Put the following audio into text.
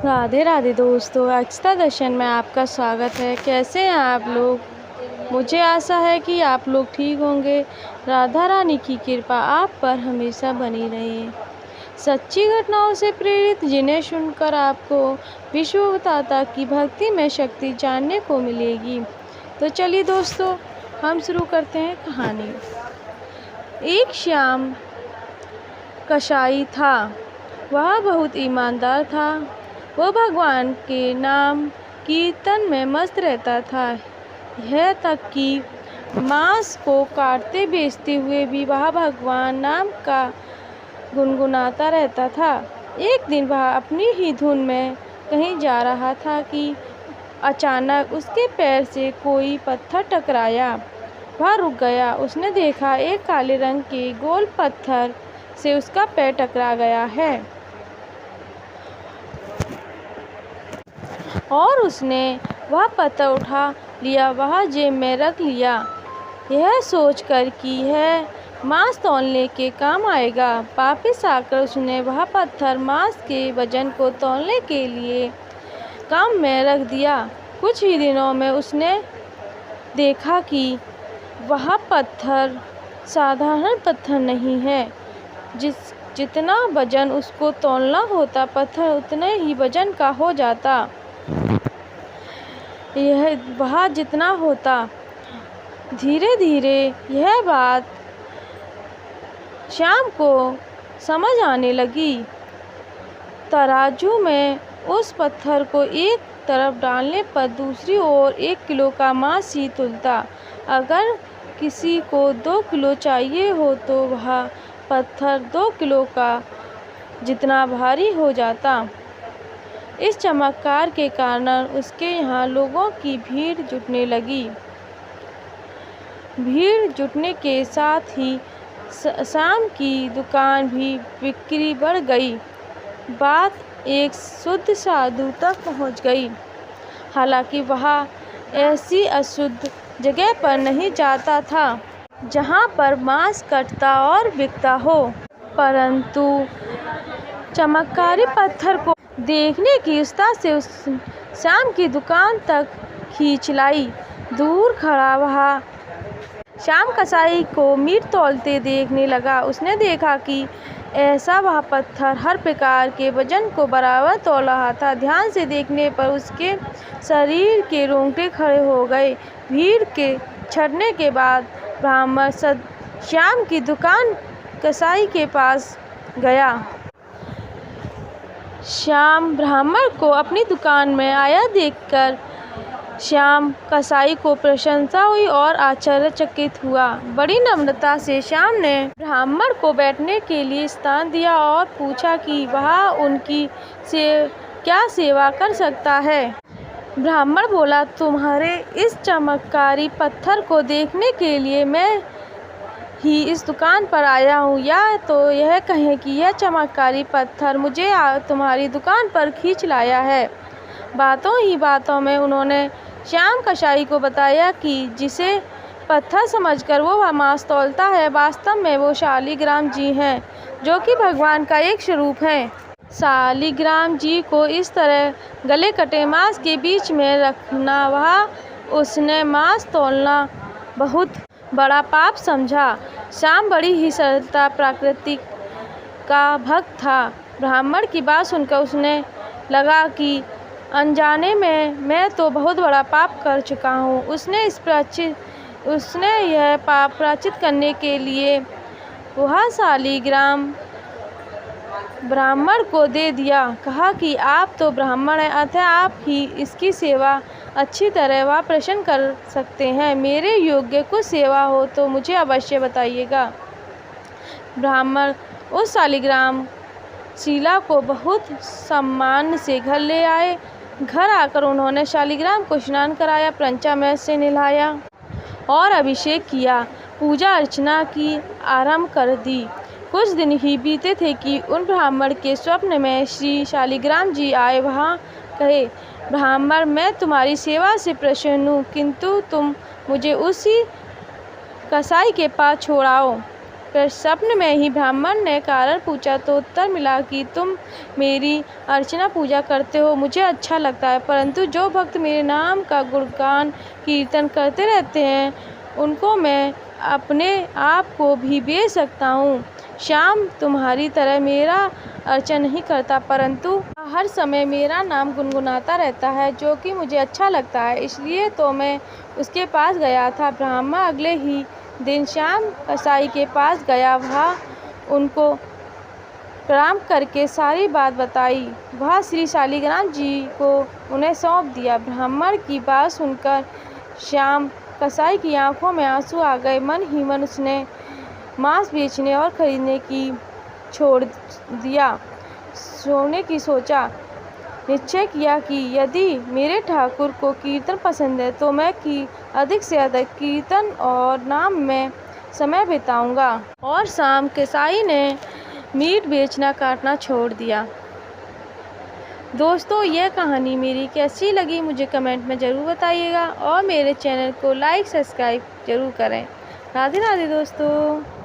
राधे राधे दोस्तों, अक्षता दर्शन में आपका स्वागत है। कैसे हैं आप लोग? मुझे आशा है कि आप लोग ठीक होंगे। राधा रानी की कृपा आप पर हमेशा बनी रहे। सच्ची घटनाओं से प्रेरित जिन्हें सुनकर आपको विश्वविताता की भक्ति में शक्ति जानने को मिलेगी। तो चलिए दोस्तों, हम शुरू करते हैं कहानी। एक श्याम कसाई था। वह बहुत ईमानदार था। वो भगवान के नाम कीर्तन में मस्त रहता था। यह तक कि मांस को काटते बेचते हुए भी वह भगवान नाम का गुनगुनाता रहता था। एक दिन वह अपनी ही धुन में कहीं जा रहा था कि अचानक उसके पैर से कोई पत्थर टकराया। वह रुक गया। उसने देखा एक काले रंग के गोल पत्थर से उसका पैर टकरा गया है और उसने वह पत्थर उठा लिया, वह जेब में रख लिया, यह सोचकर कि यह मांस तौलने के काम आएगा। वापिस आकर उसने वह पत्थर मांस के वजन को तौलने के लिए काम में रख दिया। कुछ ही दिनों में उसने देखा कि वह पत्थर साधारण पत्थर नहीं है। जितना वजन उसको तौलना होता, पत्थर उतने ही वजन का हो जाता। यह वह जितना होता। धीरे धीरे यह बात श्याम को समझ आने लगी। तराजू में उस पत्थर को एक तरफ डालने पर दूसरी ओर 1 किलो का मांस ही तुलता। अगर किसी को 2 किलो चाहिए हो तो वह पत्थर 2 किलो का जितना भारी हो जाता। इस चमत्कार के कारण उसके यहाँ लोगों की भीड़ जुटने लगी। भीड़ जुटने के साथ ही शाम की दुकान भी बिक्री बढ़ गई। बात एक शुद्ध साधु तक पहुँच गई। हालांकि वह ऐसी अशुद्ध जगह पर नहीं जाता था जहाँ पर मांस कटता और बिकता हो, परंतु चमत्कारी पत्थर को देखने की उत्साह से उस श्याम की दुकान तक खींच लाई। दूर खड़ा वह श्याम कसाई को मीट तौलते देखने लगा। उसने देखा कि ऐसा वह पत्थर हर प्रकार के वजन को बराबर तौल रहा था। ध्यान से देखने पर उसके शरीर के रोंगटे खड़े हो गए। भीड़ के छटने के बाद ब्राह्मण श्याम की दुकान कसाई के पास गया। श्याम ब्राह्मण को अपनी दुकान में आया देखकर श्याम कसाई को प्रशंसा हुई और आश्चर्यचकित हुआ। बड़ी नम्रता से श्याम ने ब्राह्मण को बैठने के लिए स्थान दिया और पूछा कि वह उनकी क्या सेवा कर सकता है। ब्राह्मण बोला, तुम्हारे इस चमत्कारी पत्थर को देखने के लिए मैं ही इस दुकान पर आया हूँ, या तो यह कहें कि यह चमत्कारी पत्थर मुझे तुम्हारी दुकान पर खींच लाया है। बातों ही बातों में उन्होंने श्याम कसाई को बताया कि जिसे पत्थर समझकर वो मांस तौलता है, वास्तव में वो शालिग्राम जी हैं, जो कि भगवान का एक स्वरूप है। शालिग्राम जी को इस तरह गले कटे मांस के बीच में रखना उसने मांस तौलना बहुत बड़ा पाप समझा। श्याम बड़ी ही सरलता प्रकृति का भक्त था। ब्राह्मण की बात सुनकर उसने लगा कि अनजाने में मैं तो बहुत बड़ा पाप कर चुका हूँ। उसने यह पाप प्रायश्चित करने के लिए वह शालिग्राम ब्राह्मण को दे दिया। कहा कि आप तो ब्राह्मण हैं, अतः आप ही इसकी सेवा अच्छी तरह व प्रसन्न कर सकते हैं। मेरे योग्य कुछ सेवा हो तो मुझे अवश्य बताइएगा। ब्राह्मण उस शालिग्राम शिला को बहुत सम्मान से घर ले आए। घर आकर उन्होंने शालिग्राम को स्नान कराया, पंचामृत से नहलाया और अभिषेक किया। पूजा अर्चना की आरंभ कर दी। कुछ दिन ही बीते थे कि उन ब्राह्मण के स्वप्न में श्री शालिग्राम जी आए। वहाँ कहे, ब्राह्मण, मैं तुम्हारी सेवा से प्रसन्न हूँ, किंतु तुम मुझे उसी कसाई के पास छोड़ाओ। फिर स्वप्न में ही ब्राह्मण ने कारण पूछा तो उत्तर मिला कि तुम मेरी अर्चना पूजा करते हो, मुझे अच्छा लगता है, परंतु जो भक्त मेरे नाम का गुणगान कीर्तन करते रहते हैं उनको मैं अपने आप को भी बेच सकता हूँ। श्याम तुम्हारी तरह मेरा अर्चन नहीं करता, परंतु हर समय मेरा नाम गुनगुनाता रहता है, जो कि मुझे अच्छा लगता है, इसलिए तो मैं उसके पास गया था। ब्राह्मण अगले ही दिन श्याम कसाई के पास गया। वह उनको प्रणाम करके सारी बात बताई। वह श्री शालिग्राम जी को उन्हें सौंप दिया। ब्राह्मण की बात सुनकर श्याम कसाई की आंखों में आंसू आ गए। मन ही मन उसने मांस बेचने और खरीदने की छोड़ दिया। सोने की सोचा, निश्चय किया कि यदि मेरे ठाकुर को कीर्तन पसंद है तो मैं अधिक से अधिक कीर्तन और नाम में समय बिताऊंगा। और शाम कसाई ने मीट बेचना काटना छोड़ दिया। दोस्तों, यह कहानी मेरी कैसी लगी मुझे कमेंट में ज़रूर बताइएगा और मेरे चैनल को लाइक सब्सक्राइब ज़रूर करें। राधे राधे दोस्तों।